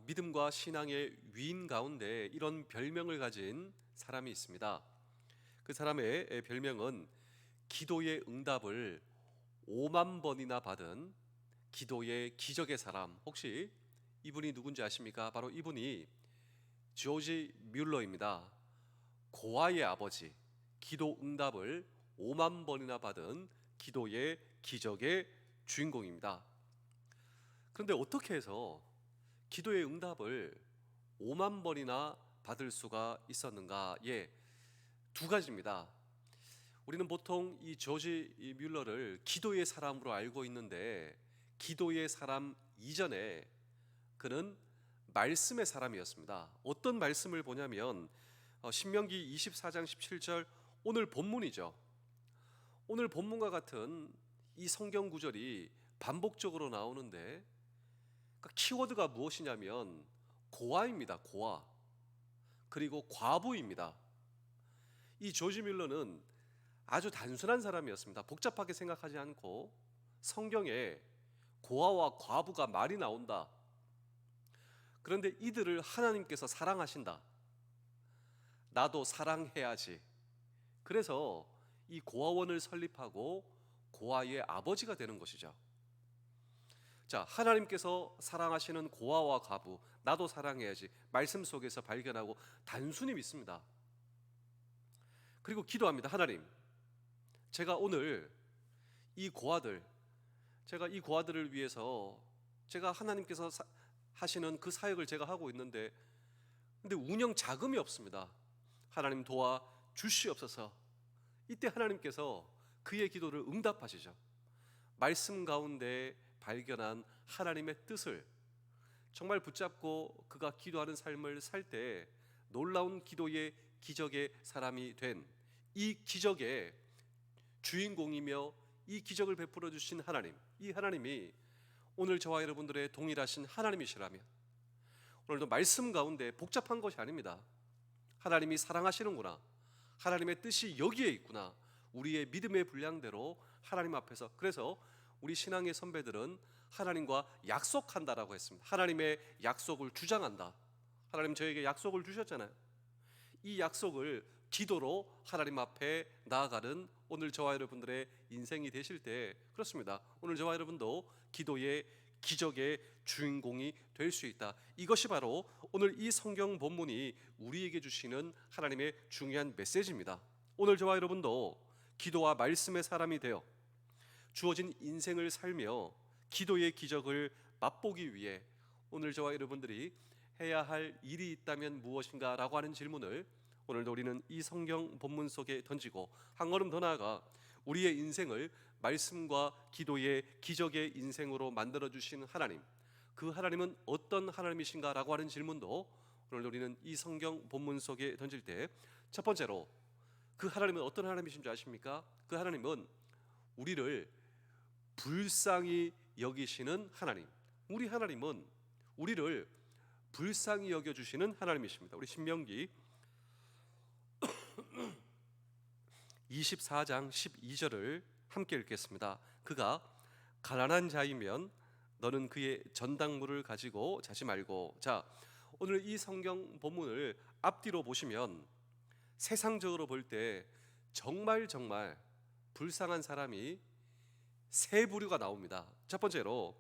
믿음과 신앙의 위인 가운데 이런 별명을 가진 사람이 있습니다. 그 사람의 별명은 기도의 응답을 5만 번이나 받은 기도의 기적의 사람. 혹시 이분이 누군지 아십니까? 바로 이분이 조지 뮬러입니다. 고아의 아버지, 기도 응답을 5만 번이나 받은 기도의 기적의 주인공입니다. 그런데 어떻게 해서 기도의 응답을 5만 번이나 받을 수가 있었는가? 두 가지입니다. 우리는 보통 이 조지 뮬러를 기도의 사람으로 알고 있는데, 기도의 사람 이전에 그는 말씀의 사람이었습니다. 어떤 말씀을 보냐면 신명기 24장 17절, 오늘 본문이죠. 오늘 본문과 같은 이 성경 구절이 반복적으로 나오는데, 그러니까 키워드가 무엇이냐면 고아입니다. 고아. 그리고 과부입니다. 이 조지 밀러는 아주 단순한 사람이었습니다. 복잡하게 생각하지 않고 성경에 고아와 과부가 말이 나온다. 그런데 이들을 하나님께서 사랑하신다. 나도 사랑해야지. 그래서 이 고아원을 설립하고 고아의 아버지가 되는 것이죠. 자, 하나님께서 사랑하시는 고아와 과부, 나도 사랑해야지. 말씀 속에서 발견하고 단순히 믿습니다. 그리고 기도합니다. 하나님, 제가 오늘 이 고아들, 제가 이 고아들을 위해서 제가 하나님께서 하시는 그 사역을 제가 하고 있는데, 근데 운영 자금이 없습니다. 하나님 도와 주시옵소서. 이때 하나님께서 그의 기도를 응답하시죠. 말씀 가운데 발견한 하나님의 뜻을 정말 붙잡고 그가 기도하는 삶을 살 때 놀라운 기도의 기적의 사람이 된 이 기적의 주인공이며 이 기적을 베풀어 주신 하나님, 이 하나님이 오늘 저와 여러분들의 동일하신 하나님이시라면 오늘도 말씀 가운데 복잡한 것이 아닙니다. 하나님이 사랑하시는구나, 하나님의 뜻이 여기에 있구나, 우리의 믿음의 분량대로 하나님 앞에서. 그래서 우리 신앙의 선배들은 하나님과 약속한다라고 했습니다. 하나님의 약속을 주장한다. 하나님 저에게 약속을 주셨잖아요. 이 약속을 기도로 하나님 앞에 나아가는 오늘 저와 여러분들의 인생이 되실 때, 그렇습니다, 오늘 저와 여러분도 기도의 기적의 주인공이 될 수 있다. 이것이 바로 오늘 이 성경 본문이 우리에게 주시는 하나님의 중요한 메시지입니다. 오늘 저와 여러분도 기도와 말씀의 사람이 되어 주어진 인생을 살며 기도의 기적을 맛보기 위해 오늘 저와 여러분들이 해야 할 일이 있다면 무엇인가 라고 하는 질문을 오늘도 우리는 이 성경 본문 속에 던지고, 한 걸음 더 나아가 우리의 인생을 말씀과 기도의 기적의 인생으로 만들어주신 하나님, 그 하나님은 어떤 하나님이신가 라고 하는 질문도 오늘 우리는 이 성경 본문 속에 던질 때, 첫 번째로 그 하나님은 어떤 하나님이신 줄 아십니까? 그 하나님은 우리를 불쌍히 여기시는 하나님. 우리 하나님은 우리를 불쌍히 여겨주시는 하나님이십니다. 우리 신명기 24장 12절을 함께 읽겠습니다. 그가 가난한 자이면 너는 그의 전당물을 가지고 자지 말고. 자, 오늘 이 성경 본문을 앞뒤로 보시면 세상적으로 볼 때 정말 불쌍한 사람이 세 부류가 나옵니다. 첫 번째로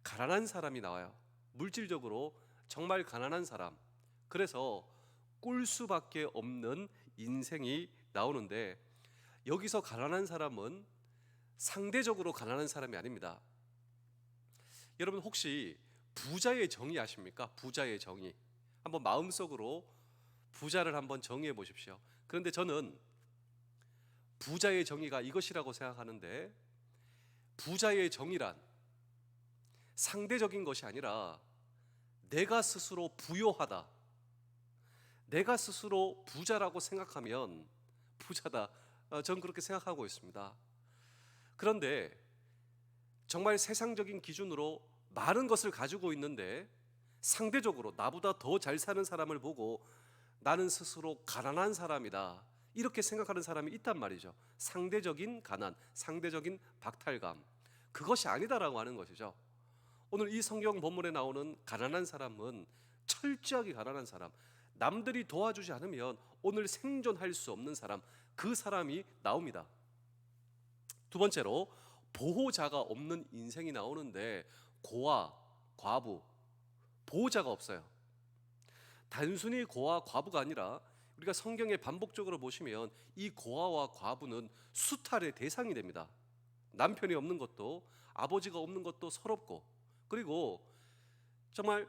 가난한 사람이 나와요. 물질적으로 정말 가난한 사람, 그래서 꿀 수밖에 없는 인생이 나오는데, 여기서 가난한 사람은 상대적으로 가난한 사람이 아닙니다. 여러분 혹시 부자의 정의 아십니까? 부자의 정의. 한번 마음속으로 부자를 한번 정의해 보십시오. 그런데 저는 부자의 정의가 이것이라고 생각하는데, 부자의 정의란 상대적인 것이 아니라 내가 스스로 부요하다, 내가 스스로 부자라고 생각하면 부자다. 저는 그렇게 생각하고 있습니다. 그런데 정말 세상적인 기준으로 많은 것을 가지고 있는데 상대적으로 나보다 더 잘 사는 사람을 보고 나는 스스로 가난한 사람이다, 이렇게 생각하는 사람이 있단 말이죠. 상대적인 가난, 상대적인 박탈감, 그것이 아니다라고 하는 것이죠. 오늘 이 성경 본문에 나오는 가난한 사람은 철저하게 가난한 사람, 남들이 도와주지 않으면 오늘 생존할 수 없는 사람, 그 사람이 나옵니다. 두 번째로 보호자가 없는 인생이 나오는데, 고아, 과부, 보호자가 없어요. 단순히 고아, 과부가 아니라 우리가 성경에 반복적으로 보시면 이 고아와 과부는 수탈의 대상이 됩니다. 남편이 없는 것도, 아버지가 없는 것도 서럽고, 그리고 정말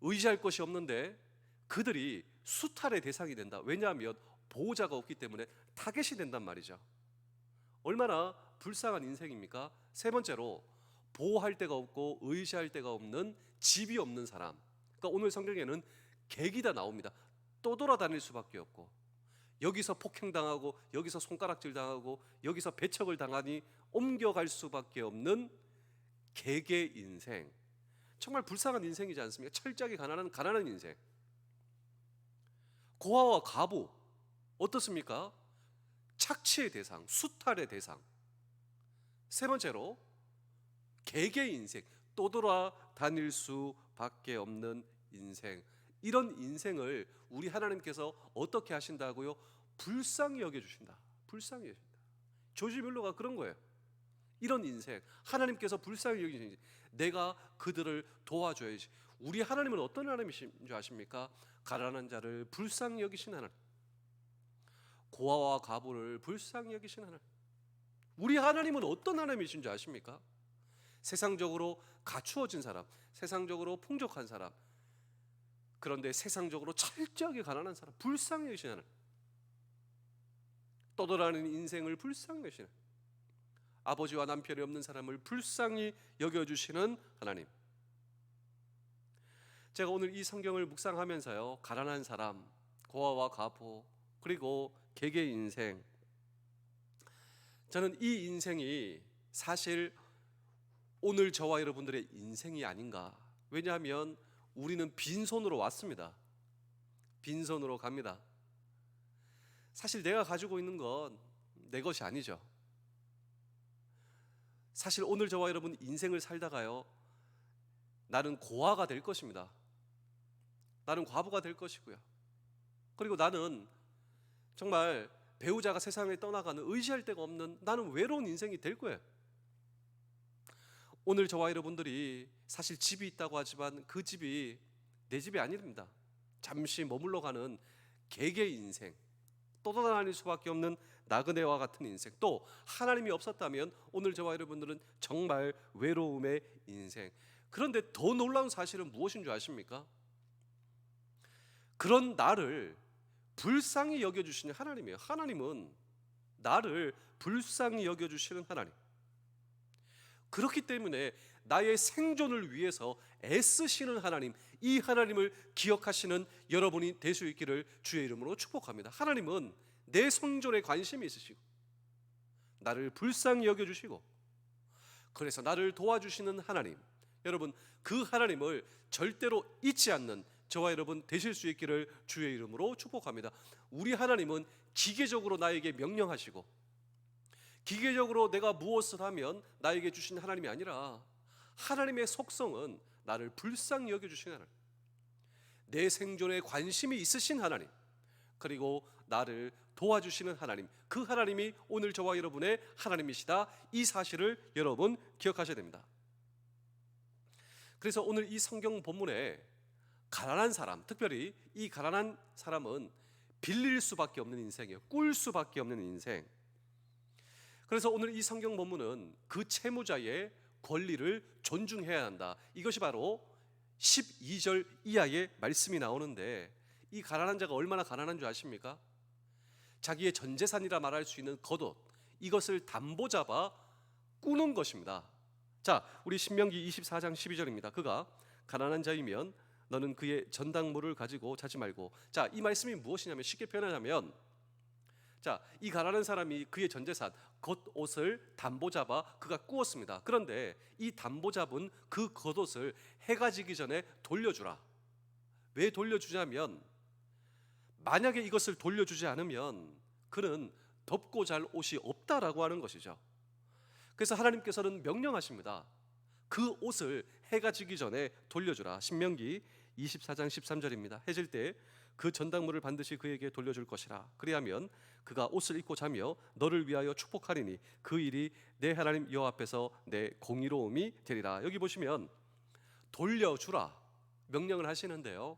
의지할 것이 없는데 그들이 수탈의 대상이 된다. 왜냐하면 보호자가 없기 때문에 타겟이 된단 말이죠. 얼마나 불쌍한 인생입니까? 세 번째로 보호할 데가 없고 의지할 데가 없는, 집이 없는 사람. 그러니까 오늘 성경에는 객이다 나옵니다. 떠돌아다닐 수밖에 없고, 여기서 폭행당하고 여기서 손가락질 당하고 여기서 배척을 당하니 옮겨갈 수밖에 없는 객의 인생. 정말 불쌍한 인생이지 않습니까? 철저하게 가난한 인생. 고아와 과부 어떻습니까? 착취의 대상, 수탈의 대상. 세 번째로 객의 인생, 떠돌아다닐 수밖에 없는 인생. 이런 인생을 우리 하나님께서 어떻게 하신다고요? 불쌍히 여겨주신다. 불쌍히 여겨주신다. 조지 뮬러가 그런 거예요. 이런 인생, 하나님께서 불쌍히 여기시니 내가 그들을 도와줘야지. 우리 하나님은 어떤 하나님이신 줄 아십니까? 가난한 자를 불쌍히 여기신 하나님, 고아와 과부를 불쌍히 여기신 하나님. 우리 하나님은 어떤 하나님이신 줄 아십니까? 세상적으로 갖추어진 사람, 세상적으로 풍족한 사람, 그런데 세상적으로 철저하게 가난한 사람, 불쌍히 여기시는 하나님. 떠돌아다니는 인생을 불쌍히 여기시는, 아버지와 남편이 없는 사람을 불쌍히 여겨주시는 하나님. 제가 오늘 이 성경을 묵상하면서요, 가난한 사람, 고아와 과부, 그리고 객의 인생, 저는 이 인생이 사실 오늘 저와 여러분들의 인생이 아닌가. 왜냐하면 우리는 빈손으로 왔습니다. 빈손으로 갑니다. 사실 내가 가지고 있는 건 내 것이 아니죠. 사실 오늘 저와 여러분 인생을 살다가요, 나는 고아가 될 것입니다. 나는 과부가 될 것이고요. 그리고 나는 정말 배우자가 세상에 떠나가는, 의지할 데가 없는, 나는 외로운 인생이 될 거예요. 오늘 저와 여러분들이 사실 집이 있다고 하지만 그 집이 내 집이 아닙니다. 잠시 머물러 가는 객의 인생, 떠돌아다닐 수밖에 없는 나그네와 같은 인생, 또 하나님이 없었다면 오늘 저와 여러분들은 정말 외로움의 인생. 그런데 더 놀라운 사실은 무엇인 줄 아십니까? 그런 나를 불쌍히 여겨주시는 하나님이에요. 하나님은 나를 불쌍히 여겨주시는 하나님. 그렇기 때문에 나의 생존을 위해서 애쓰시는 하나님, 이 하나님을 기억하시는 여러분이 될 수 있기를 주의 이름으로 축복합니다. 하나님은 내 생존에 관심이 있으시고 나를 불쌍히 여겨주시고, 그래서 나를 도와주시는 하나님, 여러분 그 하나님을 절대로 잊지 않는 저와 여러분 되실 수 있기를 주의 이름으로 축복합니다. 우리 하나님은 기계적으로 나에게 명령하시고, 기계적으로 내가 무엇을 하면 나에게 주신 하나님이 아니라, 하나님의 속성은 나를 불쌍히 여겨주신 하나님, 내 생존에 관심이 있으신 하나님, 그리고 나를 도와주시는 하나님, 그 하나님이 오늘 저와 여러분의 하나님이시다. 이 사실을 여러분 기억하셔야 됩니다. 그래서 오늘 이 성경 본문에 가난한 사람, 특별히 이 가난한 사람은 빌릴 수밖에 없는 인생이에요. 꿀 수밖에 없는 인생. 그래서 오늘 이 성경 본문은 그 채무자의 권리를 존중해야 한다. 이것이 바로 12절 이하의 말씀이 나오는데, 이 가난한 자가 얼마나 가난한 줄 아십니까? 자기의 전 재산이라 말할 수 있는 겉옷, 이것을 담보 잡아 꾸는 것입니다. 자, 우리 신명기 24장 12절입니다. 그가 가난한 자이면 너는 그의 전당물을 가지고 자지 말고. 자, 이 말씀이 무엇이냐면, 쉽게 표현하자면, 자, 이 가난한 사람이 그의 전 재산, 겉옷을 담보 잡아 그가 꾸었습니다. 그런데 이 담보 잡은 그 겉옷을 해가 지기 전에 돌려주라. 왜 돌려주냐면, 만약에 이것을 돌려주지 않으면 그는 덮고 잘 옷이 없다라고 하는 것이죠. 그래서 하나님께서는 명령하십니다. 그 옷을 해가 지기 전에 돌려주라. 신명기 24장 13절입니다. 해질 때 그 전당물을 반드시 그에게 돌려줄 것이라. 그리하면 그가 옷을 입고 자며 너를 위하여 축복하리니 그 일이 내 하나님 여호와 앞에서 내 공의로움이 되리라. 여기 보시면 돌려주라 명령을 하시는데요,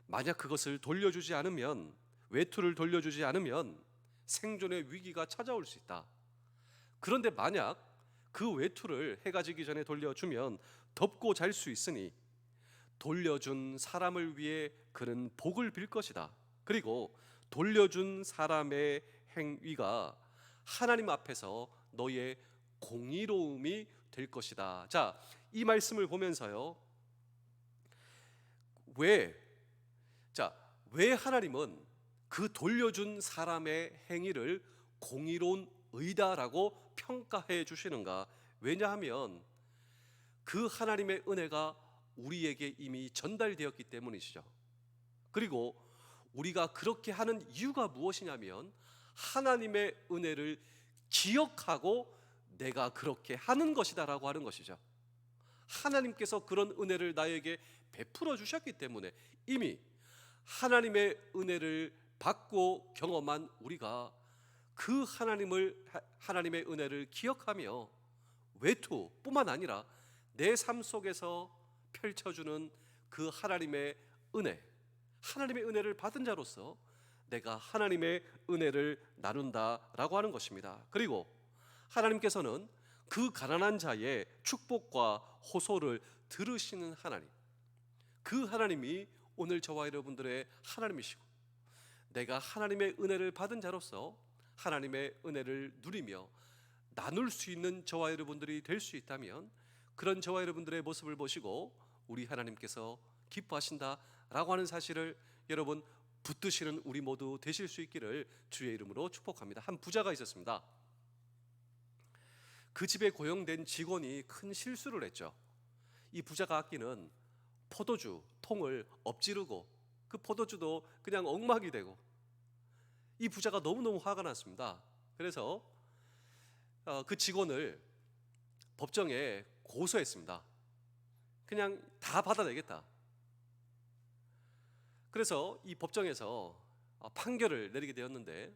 만약 그것을 돌려주지 않으면, 외투를 돌려주지 않으면 생존의 위기가 찾아올 수 있다. 그런데 만약 그 외투를 해가 지기 전에 돌려주면 덮고 잘 수 있으니 돌려준 사람을 위해 그는 복을 빌 것이다. 그리고 돌려준 사람의 행위가 하나님 앞에서 너의 공의로움이 될 것이다. 자, 이 말씀을 보면서요, 왜 하나님은 그 돌려준 사람의 행위를 공의로운 의다라고 평가해 주시는가? 왜냐하면 그 하나님의 은혜가 우리에게 이미 전달되었기 때문이시죠. 그리고 우리가 그렇게 하는 이유가 무엇이냐면 하나님의 은혜를 기억하고 내가 그렇게 하는 것이다라고 하는 것이죠. 하나님께서 그런 은혜를 나에게 베풀어 주셨기 때문에 이미 하나님의 은혜를 받고 경험한 우리가 그 하나님의 은혜를 기억하며 외투뿐만 아니라 내 삶 속에서 펼쳐주는 그 하나님의 은혜를 받은 자로서 내가 하나님의 은혜를 나눈다라고 하는 것입니다. 그리고 하나님께서는 그 가난한 자의 축복과 호소를 들으시는 하나님, 그 하나님이 오늘 저와 여러분들의 하나님이시고, 내가 하나님의 은혜를 받은 자로서 하나님의 은혜를 누리며 나눌 수 있는 저와 여러분들이 될 수 있다면, 그런 저와 여러분들의 모습을 보시고 우리 하나님께서 기뻐하신다라고 하는 사실을 여러분 붙드시는 우리 모두 되실 수 있기를 주의 이름으로 축복합니다. 한 부자가 있었습니다. 그 집에 고용된 직원이 큰 실수를 했죠. 이 부자가 아끼는 포도주 통을 엎지르고 그 포도주도 그냥 엉망이 되고, 이 부자가 너무너무 화가 났습니다. 그래서 그 직원을 법정에 고소했습니다. 그냥 다 받아내겠다. 그래서 이 법정에서 판결을 내리게 되었는데,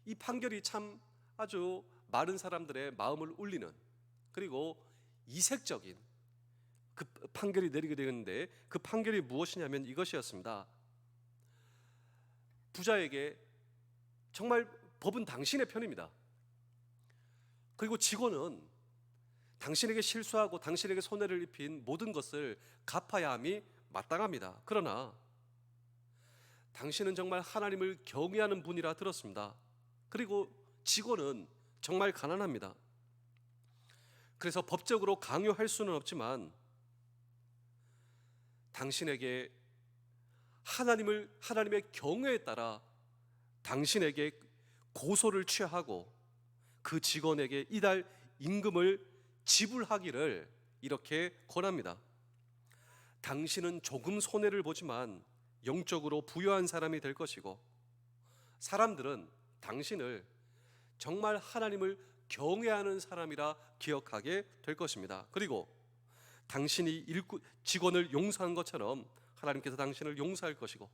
이 판결이 참 아주 많은 사람들의 마음을 울리는, 그리고 이색적인 그 판결이 내리게 되었는데, 그 판결이 무엇이냐면 이것이었습니다. 부자에게 정말 법은 당신의 편입니다. 그리고 직원은 당신에게 실수하고 당신에게 손해를 입힌 모든 것을 갚아야 함이 마땅합니다. 그러나 당신은 정말 하나님을 경외하는 분이라 들었습니다. 그리고 직원은 정말 가난합니다. 그래서 법적으로 강요할 수는 없지만 당신에게 하나님의 경외에 따라 당신에게 고소를 취하고 그 직원에게 이달 임금을 지불하기를 이렇게 권합니다. 당신은 조금 손해를 보지만 영적으로 부유한 사람이 될 것이고, 사람들은 당신을 정말 하나님을 경외하는 사람이라 기억하게 될 것입니다. 그리고 당신이 직원을 용서한 것처럼 하나님께서 당신을 용서할 것이고,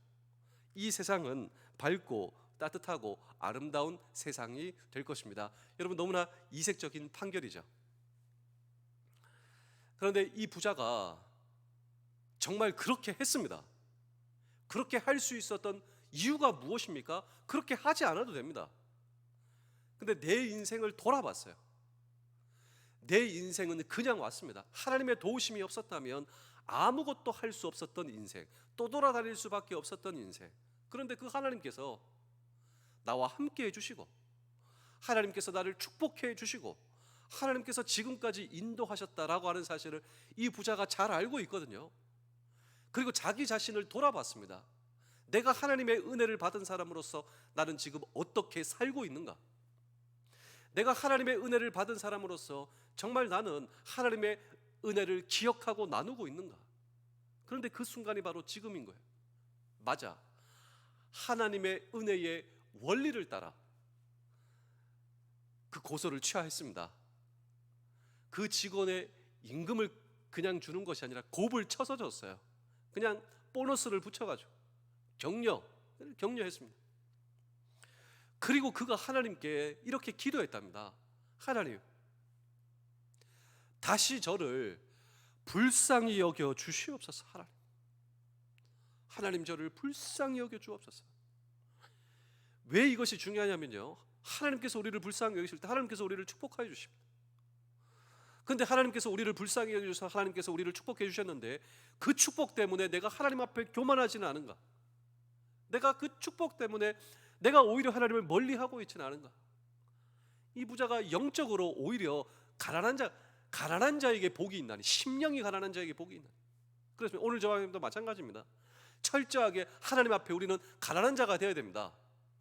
이 세상은 밝고 따뜻하고 아름다운 세상이 될 것입니다. 여러분, 너무나 이색적인 판결이죠. 그런데 이 부자가 정말 그렇게 했습니다. 그렇게 할 수 있었던 이유가 무엇입니까? 그렇게 하지 않아도 됩니다. 근데 내 인생을 돌아봤어요. 내 인생은 그냥 왔습니다. 하나님의 도우심이 없었다면 아무것도 할 수 없었던 인생, 또 돌아다닐 수밖에 없었던 인생. 그런데 그 하나님께서 나와 함께 해주시고, 하나님께서 나를 축복해 주시고, 하나님께서 지금까지 인도하셨다라고 하는 사실을 이 부자가 잘 알고 있거든요. 그리고 자기 자신을 돌아봤습니다. 내가 하나님의 은혜를 받은 사람으로서 나는 지금 어떻게 살고 있는가? 내가 하나님의 은혜를 받은 사람으로서 정말 나는 하나님의 은혜를 기억하고 나누고 있는가? 그런데 그 순간이 바로 지금인 거예요. 맞아, 하나님의 은혜의 원리를 따라 그 고소를 취하했습니다. 그 직원의 임금을 그냥 주는 것이 아니라 곱을 쳐서 줬어요. 그냥 보너스를 붙여가지고 격려했습니다. 그리고 그가 하나님께 이렇게 기도했답니다. 하나님, 다시 저를 불쌍히 여겨 주시옵소서. 하나님 저를 불쌍히 여겨 주옵소서. 왜 이것이 중요하냐면요, 하나님께서 우리를 불쌍히 여기실 때 하나님께서 우리를 축복하여 주십니다. 그런데 하나님께서 우리를 불쌍히 여기셔서 하나님께서 우리를 축복해 주셨는데 그 축복 때문에 내가 하나님 앞에 교만하지는 않은가? 내가 그 축복 때문에 내가 오히려 하나님을 멀리하고 있지는 않은가? 이 부자가 영적으로 오히려 가난한 자에게 복이 있나니, 심령이 가난한 자에게 복이 있나니. 그래서 오늘 저와 여러분도 마찬가지입니다. 철저하게 하나님 앞에 우리는 가난한 자가 되어야 됩니다.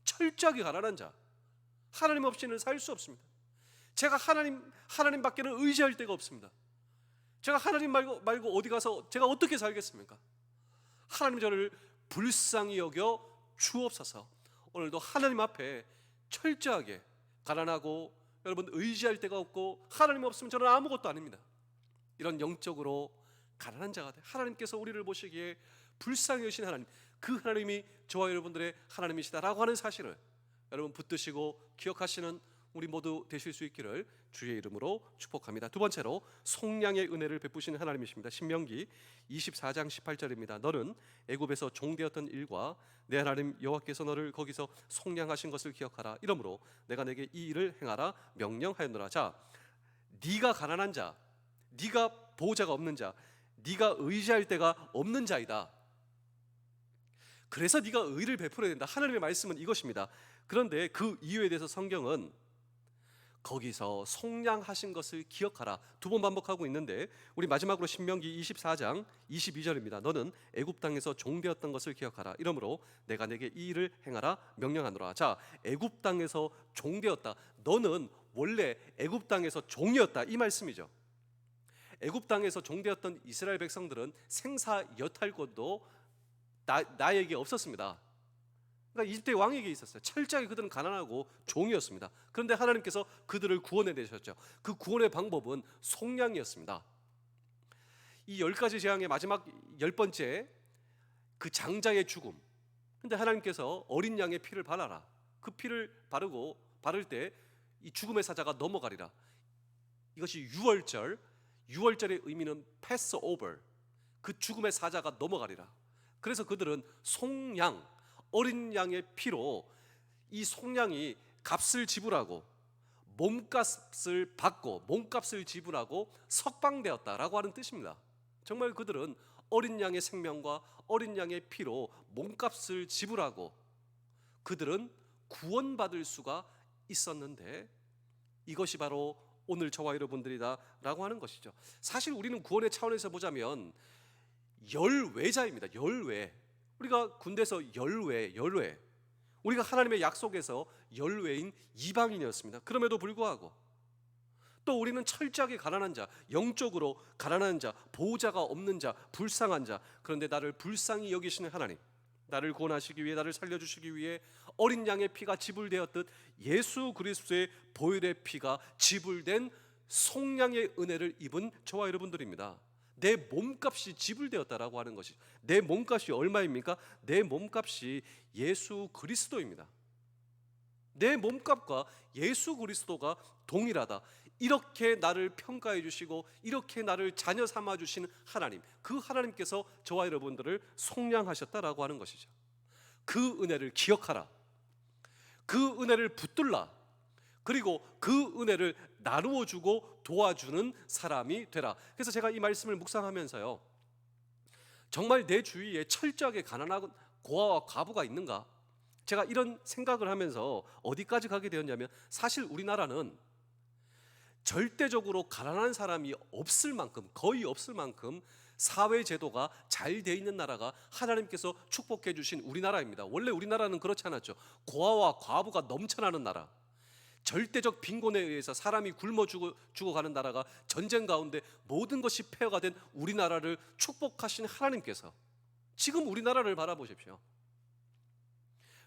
철저하게 가난한 자. 하나님 없이는 살 수 없습니다. 제가 하나님 밖에는 의지할 데가 없습니다. 제가 하나님 말고 어디 가서 제가 어떻게 살겠습니까? 하나님 저를 불쌍히 여겨 주옵소서. 오늘도 하나님 앞에 철저하게 가난하고 여러분 의지할 데가 없고 하나님 없으면 저는 아무것도 아닙니다. 이런 영적으로 가난한 자가 돼. 하나님께서 우리를 보시기에 불쌍히 여기신 하나님, 그 하나님이 저와 여러분들의 하나님이시다라고 하는 사실을 여러분 붙드시고 기억하시는 우리 모두 되실 수 있기를 주의 이름으로 축복합니다. 두 번째로 속량의 은혜를 베푸시는 하나님이십니다. 신명기 24장 18절입니다. 너는 애굽에서 종되었던 일과 내 하나님 여호와께서 너를 거기서 속량하신 것을 기억하라. 이러므로 내가 내게 이 일을 행하라 명령하였노라. 자, 네가 가난한 자, 네가 보호자가 없는 자, 네가 의지할 데가 없는 자이다. 그래서 네가 의를 베풀어야 된다. 하나님의 말씀은 이것입니다. 그런데 그 이유에 대해서 성경은 거기서 속량하신 것을 기억하라 두 번 반복하고 있는데, 우리 마지막으로 신명기 24장 22절입니다. 너는 애굽 땅에서 종되었던 것을 기억하라. 이러므로 내가 내게 이 일을 행하라 명령하노라. 자, 애굽 땅에서 종되었다. 너는 원래 애굽 땅에서 종이었다, 이 말씀이죠. 애굽 땅에서 종되었던 이스라엘 백성들은 생사 여탈권도 나에게 없었습니다. 그러니까 이집트의 왕에게 있었어요. 철저하게 그들은 가난하고 종이었습니다. 그런데 하나님께서 그들을 구원해 내셨죠. 그 구원의 방법은 속량이었습니다. 이 10가지 재앙의 마지막 10번째, 그 장자의 죽음. 그런데 하나님께서 어린 양의 피를 바라라. 그 피를 바를 때 이 죽음의 사자가 넘어가리라. 이것이 유월절의 의미는 패스오버, 그 죽음의 사자가 넘어가리라. 그래서 그들은 속량, 어린 양의 피로 이 속량이 값을 지불하고 몸값을 받고 몸값을 지불하고 석방되었다라고 하는 뜻입니다. 정말 그들은 어린 양의 생명과 어린 양의 피로 몸값을 지불하고 그들은 구원받을 수가 있었는데, 이것이 바로 오늘 저와 여러분들이다라고 하는 것이죠. 사실 우리는 구원의 차원에서 보자면 열외자입니다. 열외. 우리가 군대에서 열외. 우리가 하나님의 약속에서 열외인 이방인이었습니다. 그럼에도 불구하고 또 우리는 철저하게 가난한 자, 영적으로 가난한 자, 보호자가 없는 자, 불쌍한 자. 그런데 나를 불쌍히 여기시는 하나님, 나를 구원하시기 위해, 나를 살려주시기 위해 어린 양의 피가 지불되었듯 예수 그리스도의 보혈의 피가 지불된 속량의 은혜를 입은 저와 여러분들입니다. 내 몸값이 지불되었다라고 하는 것이, 내 몸값이 얼마입니까? 내 몸값이 예수 그리스도입니다. 내 몸값과 예수 그리스도가 동일하다. 이렇게 나를 평가해 주시고 이렇게 나를 자녀 삼아 주시는 하나님, 그 하나님께서 저와 여러분들을 속량하셨다라고 하는 것이죠. 그 은혜를 기억하라. 그 은혜를 붙들라. 그리고 그 은혜를 나누어 주고 도와주는 사람이 되라. 그래서 제가 이 말씀을 묵상하면서요, 정말 내 주위에 철저하게 가난한 고아와 과부가 있는가? 제가 이런 생각을 하면서 어디까지 가게 되었냐면, 사실 우리나라는 절대적으로 가난한 사람이 없을 만큼, 거의 없을 만큼 사회 제도가 잘 돼 있는 나라가 하나님께서 축복해 주신 우리나라입니다. 원래 우리나라는 그렇지 않았죠. 고아와 과부가 넘쳐나는 나라, 절대적 빈곤에 의해서 사람이 굶어 죽어가는 나라가 전쟁 가운데 모든 것이 폐허가 된 우리나라를 축복하신 하나님께서 지금 우리나라를 바라보십시오.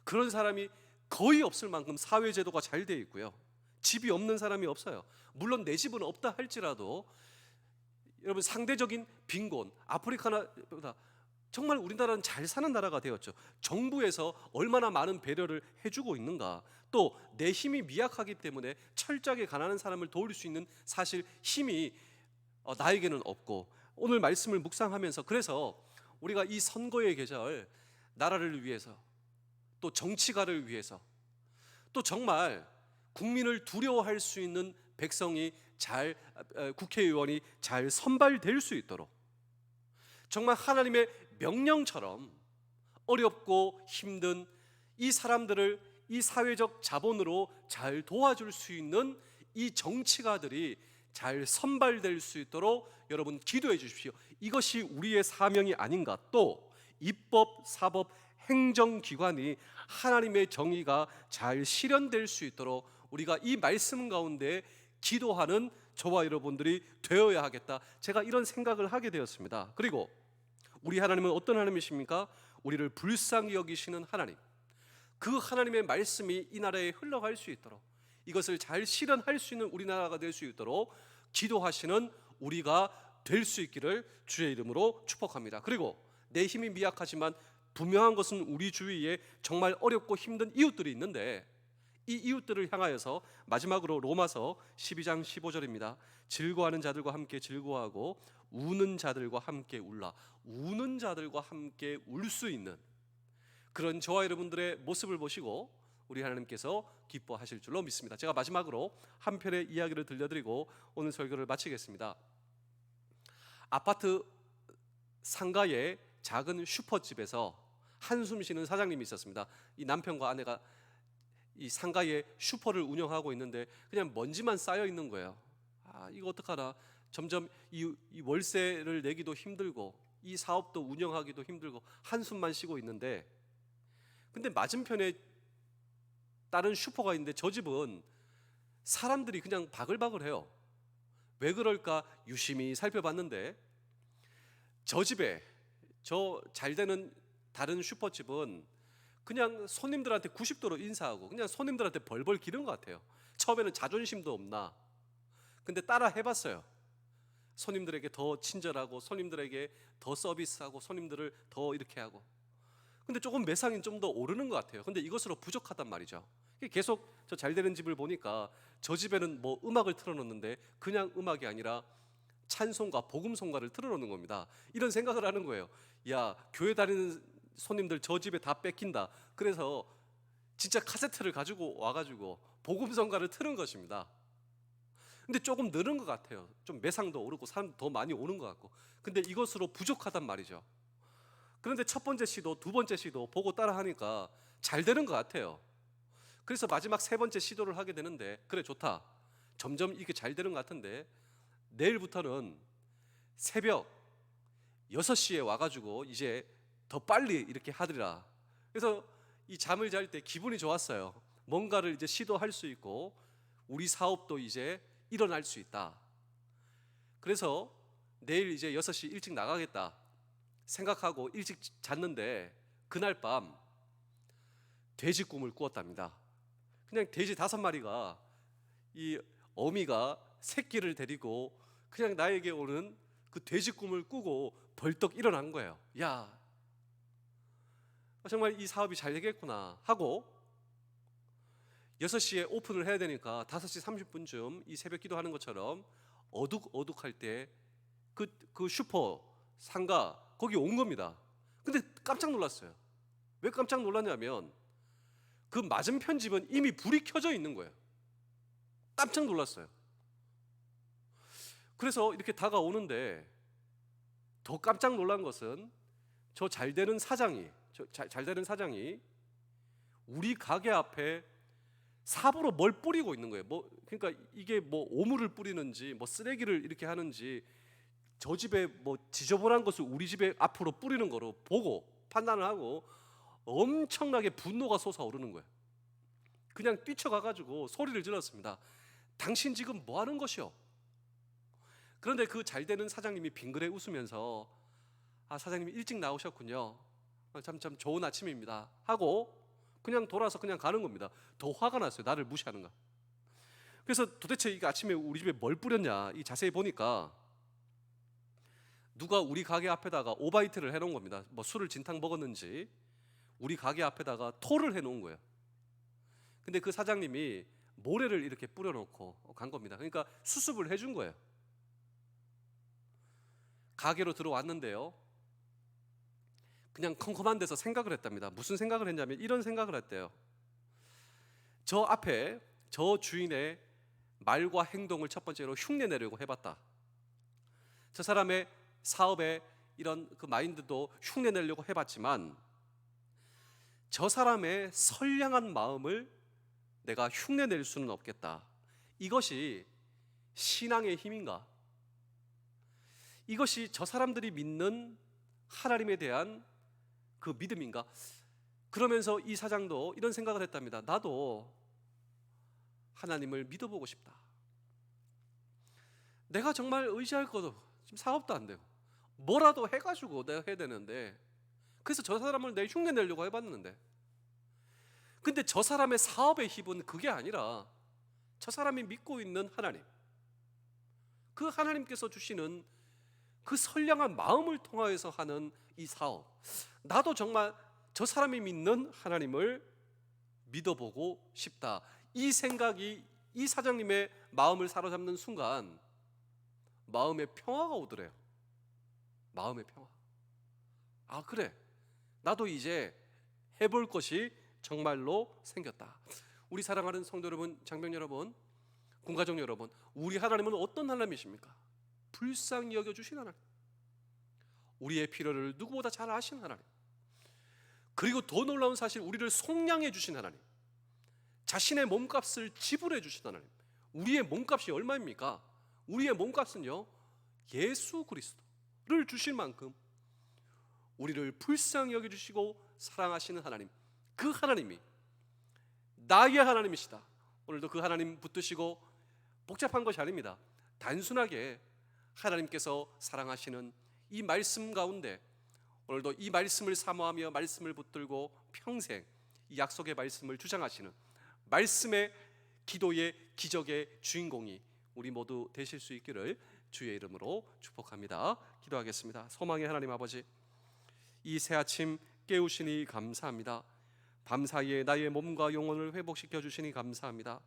그런 사람이 거의 없을 만큼 사회제도가 잘 되어 있고요, 집이 없는 사람이 없어요. 물론 내 집은 없다 할지라도 여러분 상대적인 빈곤, 아프리카나보다 정말 우리나라는 잘 사는 나라가 되었죠. 정부에서 얼마나 많은 배려를 해주고 있는가. 또 내 힘이 미약하기 때문에 철저하게 가난한 사람을 도울 수 있는 사실 힘이 나에게는 없고, 오늘 말씀을 묵상하면서 그래서 우리가 이 선거의 계절 나라를 위해서 또 정치가를 위해서 또 정말 국민을 두려워할 수 있는 백성이 잘 국회의원이 잘 선발될 수 있도록 정말 하나님의 명령처럼 어렵고 힘든 이 사람들을 이 사회적 자본으로 잘 도와줄 수 있는 이 정치가들이 잘 선발될 수 있도록 여러분 기도해 주십시오. 이것이 우리의 사명이 아닌가. 또 입법, 사법, 행정기관이 하나님의 정의가 잘 실현될 수 있도록 우리가 이 말씀 가운데 기도하는 저와 여러분들이 되어야 하겠다. 제가 이런 생각을 하게 되었습니다. 그리고 우리 하나님은 어떤 하나님이십니까? 우리를 불쌍히 여기시는 하나님. 그 하나님의 말씀이 이 나라에 흘러갈 수 있도록, 이것을 잘 실현할 수 있는 우리나라가 될 수 있도록 기도하시는 우리가 될 수 있기를 주의 이름으로 축복합니다. 그리고 내 힘이 미약하지만 분명한 것은 우리 주위에 정말 어렵고 힘든 이웃들이 있는데, 이 이웃들을 향하여서 마지막으로 로마서 12장 15절입니다. 즐거워하는 자들과 함께 즐거워하고 우는 자들과 함께 울라. 우는 자들과 함께 울 수 있는 그런 저와 여러분들의 모습을 보시고 우리 하나님께서 기뻐하실 줄로 믿습니다. 제가 마지막으로 한 편의 이야기를 들려드리고 오늘 설교를 마치겠습니다. 아파트 상가의 작은 슈퍼집에서 한숨 쉬는 사장님이 있었습니다. 이 남편과 아내가 이 상가의 슈퍼를 운영하고 있는데 그냥 먼지만 쌓여 있는 거예요. 이거 어떡하나. 점점 이 월세를 내기도 힘들고 이 사업도 운영하기도 힘들고 한숨만 쉬고 있는데, 근데 맞은편에 다른 슈퍼가 있는데 저 집은 사람들이 그냥 바글바글해요. 왜 그럴까 유심히 살펴봤는데, 저 집에 저 잘 되는 다른 슈퍼집은 그냥 손님들한테 90도로 인사하고 그냥 손님들한테 벌벌 기른 것 같아요. 처음에는 자존심도 없나. 근데 따라 해봤어요. 손님들에게 더 친절하고 손님들에게 더 서비스하고 손님들을 더 이렇게 하고. 근데 조금 매상이 좀 더 오르는 것 같아요. 근데 이것으로 부족하단 말이죠. 계속 저 잘 되는 집을 보니까 저 집에는 뭐 음악을 틀어놓는데 그냥 음악이 아니라 찬송가, 복음송가를 틀어놓는 겁니다. 이런 생각을 하는 거예요. 야, 교회 다니는 손님들 저 집에 다 뺏긴다. 그래서 진짜 카세트를 가지고 와가지고 복음성가를 틀은 것입니다. 근데 조금 늘은 것 같아요. 좀 매상도 오르고 사람도 더 많이 오는 것 같고. 근데 이것으로 부족하단 말이죠. 그런데 첫 번째 시도, 두 번째 시도 보고 따라하니까 잘 되는 것 같아요. 그래서 마지막 세 번째 시도를 하게 되는데, 그래 좋다. 점점 이게 잘 되는 것 같은데 내일부터는 새벽 6시에 와가지고 이제 더 빨리 이렇게 하더라. 그래서 이 잠을 잘 때 기분이 좋았어요. 뭔가를 이제 시도할 수 있고 우리 사업도 이제 일어날 수 있다. 그래서 내일 이제 6시 일찍 나가겠다 생각하고 일찍 잤는데, 그날 밤 돼지 꿈을 꾸었답니다. 그냥 돼지 5마리가 이 어미가 새끼를 데리고 그냥 나에게 오는 그 돼지 꿈을 꾸고 벌떡 일어난 거예요. 야, 정말 이 사업이 잘 되겠구나 하고 6시에 오픈을 해야 되니까 5시 30분쯤 이 새벽 기도하는 것처럼 어둑어둑할 때 그 슈퍼 상가 거기 온 겁니다. 근데 깜짝 놀랐어요. 왜 깜짝 놀랐냐면 그 맞은편 집은 이미 불이 켜져 있는 거예요. 깜짝 놀랐어요. 그래서 이렇게 다가오는데 더 깜짝 놀란 것은 저 잘 되는 사장이 우리 가게 앞에 삽으로 뭘 뿌리고 있는 거예요. 그러니까 이게 뭐 오물을 뿌리는지 뭐 쓰레기를 이렇게 하는지, 저 집에 뭐 지저분한 것을 우리 집에 앞으로 뿌리는 거로 보고 판단을 하고 엄청나게 분노가 솟아오르는 거예요. 그냥 뛰쳐가가지고 소리를 질렀습니다. 당신 지금 뭐 하는 것이요? 그런데 그 잘 되는 사장님이 빙그레 웃으면서 사장님이 일찍 나오셨군요. 참 좋은 아침입니다 하고 그냥 돌아서 그냥 가는 겁니다. 더 화가 났어요. 나를 무시하는가. 그래서 도대체 이게 아침에 우리 집에 뭘 뿌렸냐, 이 자세히 보니까 누가 우리 가게 앞에다가 오바이트를 해놓은 겁니다. 뭐 술을 진탕 먹었는지 우리 가게 앞에다가 토를 해놓은 거예요. 근데 그 사장님이 모래를 이렇게 뿌려놓고 간 겁니다. 그러니까 수습을 해준 거예요. 가게로 들어왔는데요, 그냥 컴컴한 데서 생각을 했답니다. 무슨 생각을 했냐면 이런 생각을 했대요. 저 앞에 저 주인의 말과 행동을 첫 번째로 흉내내려고 해봤다. 저 사람의 사업에 이런 그 마인드도 흉내내려고 해봤지만 저 사람의 선량한 마음을 내가 흉내낼 수는 없겠다. 이것이 신앙의 힘인가? 이것이 저 사람들이 믿는 하나님에 대한 그 믿음인가? 그러면서 이 사장도 이런 생각을 했답니다. 나도 하나님을 믿어보고 싶다. 내가 정말 의지할 것도 지금 사업도 안 되고 뭐라도 해가지고 내가 해야 되는데, 그래서 저 사람을 내 흉내 내려고 해봤는데, 근데 저 사람의 사업의 힘은 그게 아니라 저 사람이 믿고 있는 하나님, 그 하나님께서 주시는 그 선량한 마음을 통하여서 하는 이 사업, 나도 정말 저 사람이 믿는 하나님을 믿어보고 싶다. 이 생각이 이 사장님의 마음을 사로잡는 순간 마음의 평화가 오더래요. 마음의 평화. 아, 그래, 나도 이제 해볼 것이 정말로 생겼다. 우리 사랑하는 성도 여러분, 장병 여러분, 군가족 여러분, 우리 하나님은 어떤 하나님이십니까? 불쌍히 여겨주신 하나님, 우리의 필요를 누구보다 잘 아시는 하나님, 그리고 더 놀라운 사실, 우리를 속량해 주신 하나님, 자신의 몸값을 지불해 주신 하나님. 우리의 몸값이 얼마입니까? 우리의 몸값은요, 예수 그리스도를 주실 만큼 우리를 불쌍히 여겨주시고 사랑하시는 하나님, 그 하나님이 나의 하나님이시다. 오늘도 그 하나님 붙드시고, 복잡한 것이 아닙니다. 단순하게 하나님께서 사랑하시는 이 말씀 가운데 오늘도 이 말씀을 사모하며 말씀을 붙들고 평생 이 약속의 말씀을 주장하시는 말씀의 기도의 기적의 주인공이 우리 모두 되실 수 있기를 주의 이름으로 축복합니다. 기도하겠습니다. 소망의 하나님 아버지, 이 새 아침 깨우시니 감사합니다. 밤사이에 나의 몸과 영혼을 회복시켜 주시니 감사합니다.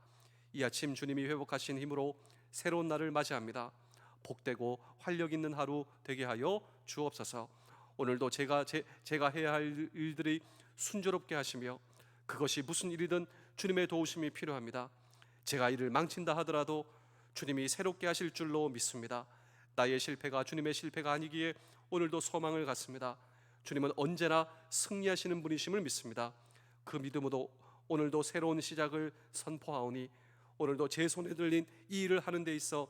이 아침 주님이 회복하신 힘으로 새로운 날을 맞이합니다. 복되고 활력 있는 하루 되게 하여 주옵소서. 오늘도 제가 해야 할 일들이 순조롭게 하시며, 그것이 무슨 일이든 주님의 도우심이 필요합니다. 제가 일을 망친다 하더라도 주님이 새롭게 하실 줄로 믿습니다. 나의 실패가 주님의 실패가 아니기에 오늘도 소망을 갖습니다. 주님은 언제나 승리하시는 분이심을 믿습니다. 그 믿음으로 오늘도 새로운 시작을 선포하오니, 오늘도 제 손에 들린 이 일을 하는 데 있어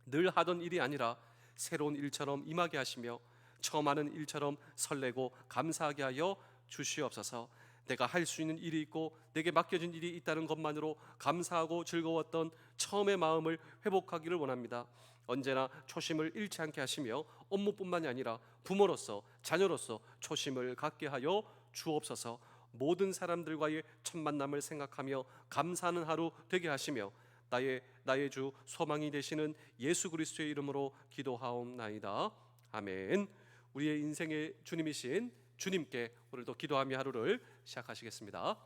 늘 하던 일이 아니라 새로운 일처럼 임하게 하시며 처음 하는 일처럼 설레고 감사하게 하여 주시옵소서. 내가 할 수 있는 일이 있고 내게 맡겨진 일이 있다는 것만으로 감사하고 즐거웠던 처음의 마음을 회복하기를 원합니다. 언제나 초심을 잃지 않게 하시며 업무뿐만이 아니라 부모로서 자녀로서 초심을 갖게 하여 주옵소서. 모든 사람들과의 첫 만남을 생각하며 감사하는 하루 되게 하시며 나의 주 소망이 되시는 예수 그리스도의 이름으로 기도하옵나이다. 아멘. 우리의 인생의 주님이신 주님께 오늘도 기도하며 하루를 시작하시겠습니다.